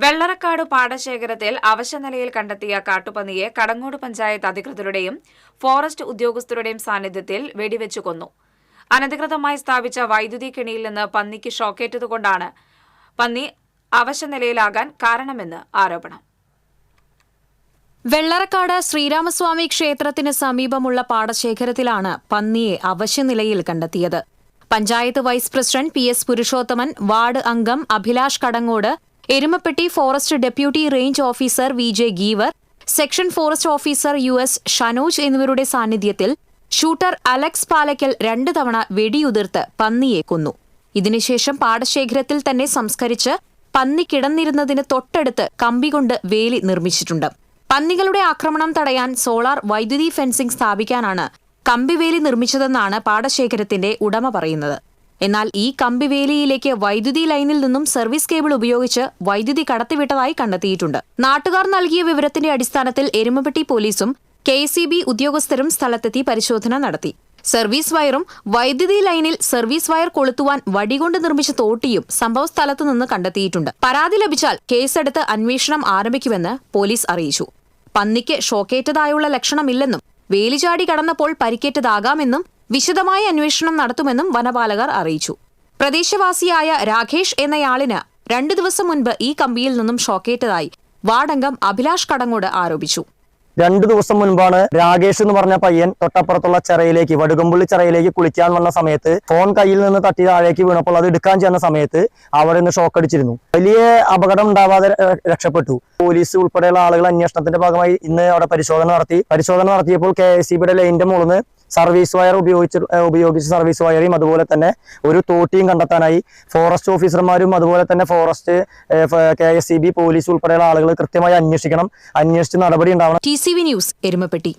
വെള്ളറക്കാട് പാടശേഖരത്തിൽ അവശനിലയിൽ കണ്ടെത്തിയ കാട്ടുപന്നിയെ കടങ്ങോട് പഞ്ചായത്ത് അധികൃതരുടെയും ഫോറസ്റ്റ് ഉദ്യോഗസ്ഥരുടെയും സാന്നിധ്യത്തിൽ വെടിവെച്ചു കൊന്നു. അനധികൃതമായി സ്ഥാപിച്ച വൈദ്യുതി കെണിയിൽ നിന്ന് പന്നിക്ക് ഷോക്കേറ്റതുകൊണ്ടാണ് പന്നി അവശനിലയിലാകാൻ കാരണമെന്ന് ആരോപണം. വെള്ളറക്കാട് ശ്രീരാമസ്വാമി ക്ഷേത്രത്തിന് സമീപമുള്ള പാടശേഖരത്തിലാണ് പന്നിയെ അവശനിലയിൽ കണ്ടെത്തിയത്. Panchayat vice president P S Purushothaman, ward അംഗം Abhilash Kadangode, Erumapetty forest deputy range officer V J Geevar, section forest officer U S Shanoj എന്നിവരുടെ സാന്നിധ്യത്തിൽ ഷൂട്ടർ അലക്സ് പാലക്കൽ 2 തവണ വെടിയുതിർത്ത് പന്നിയെ കൊന്നു. ഇതിനുശേഷം പാടശേഖരത്തിൽ തന്നെ സംസ്കരിച്ച് പന്നി കിടന്നിരുന്നതിന് തൊട്ടടുത്ത് കമ്പികൊണ്ട് വേലി നിർമ്മിച്ചിട്ടുണ്ട്. പന്നികളുടെ ആക്രമണം തടയാൻ സോളാർ വൈദ്യുതി ഫെൻസിംഗ് സ്ഥാപിക്കാനാണ് കമ്പിവേലി നിർമ്മിച്ചതെന്നാണ് പാടശേഖരത്തിന്റെ ഉടമ പറയുന്നത്. എന്നാൽ ഈ കമ്പിവേലിയിലേക്ക് വൈദ്യുതി ലൈനിൽ നിന്നും സർവീസ് കേബിൾ ഉപയോഗിച്ച് വൈദ്യുതി കടത്തിവിട്ടതായി കണ്ടെത്തിയിട്ടുണ്ട്. നാട്ടുകാർ നൽകിയ വിവരത്തിന്റെ അടിസ്ഥാനത്തിൽ എരുമപ്പെട്ടി പോലീസും KCB ഉദ്യോഗസ്ഥരും സ്ഥലത്തെത്തി പരിശോധന നടത്തി. സർവീസ് വയറും വൈദ്യുതി ലൈനിൽ സർവീസ് വയർ കൊളുത്തുവാൻ വടികൊണ്ട് നിർമ്മിച്ച തോട്ടിയും സംഭവസ്ഥലത്ത് നിന്ന് കണ്ടെത്തിയിട്ടുണ്ട്. പരാതി ലഭിച്ചാൽ കേസെടുത്ത് അന്വേഷണം ആരംഭിക്കുമെന്ന് പോലീസ് അറിയിച്ചു. പന്നിക്ക് ഷോക്കേറ്റതായുള്ള ലക്ഷണമില്ലെന്നും വേലിചാടി കടന്നപ്പോൾ പരിക്കേറ്റതാകാമെന്നും വിശദമായ അന്വേഷണം നടത്തുമെന്നും വനപാലകർ അറിയിച്ചു. പ്രദേശവാസിയായ രാകേഷ് എന്നയാളിന് 2 ദിവസം മുൻപ് ഈ കമ്പിയിൽ നിന്നും ഷോക്കേറ്റതായി വാർഡംഗം അഭിലാഷ് കടങ്ങോട് ആരോപിച്ചു. 2 ദിവസം മുൻപാണ് രാകേഷ് എന്ന് പറഞ്ഞ പയ്യൻ തൊട്ടപ്പുറത്തുള്ള ചിറയിലേക്ക്, വടുകമ്പുള്ളി ചിറയിലേക്ക് കുളിക്കാൻ വന്ന സമയത്ത് ഫോൺ കയ്യിൽ നിന്ന് തട്ടി താഴേക്ക് വീണപ്പോൾ അത് എടുക്കാൻ ചെയ്യുന്ന സമയത്ത് അവിടെ നിന്ന് ഷോക്ക് അടിച്ചിരുന്നു. വലിയ അപകടം ഉണ്ടാവാതെ രക്ഷപ്പെട്ടു. പോലീസ് ഉൾപ്പെടെയുള്ള ആളുകൾ അന്വേഷണത്തിന്റെ ഭാഗമായി ഇന്ന് അവിടെ പരിശോധന നടത്തിയപ്പോൾ KCBയുടെ ലൈനിന്റെ മുകളിൽ നിന്ന് സർവീസ് വയർ ഉപയോഗിച്ച് സർവീസ് വയറും അതുപോലെ തന്നെ ഒരു തോട്ടിയും കണ്ടെത്താനായി ഫോറസ്റ്റ് ഓഫീസർമാരും അതുപോലെ തന്നെ ഫോറസ്റ്റ് KCB പോലീസ് ഉൾപ്പെടെയുള്ള ആളുകൾ കൃത്യമായി അന്വേഷിച്ച് നടപടി ഉണ്ടാവണം. TCV news, Erumapetty.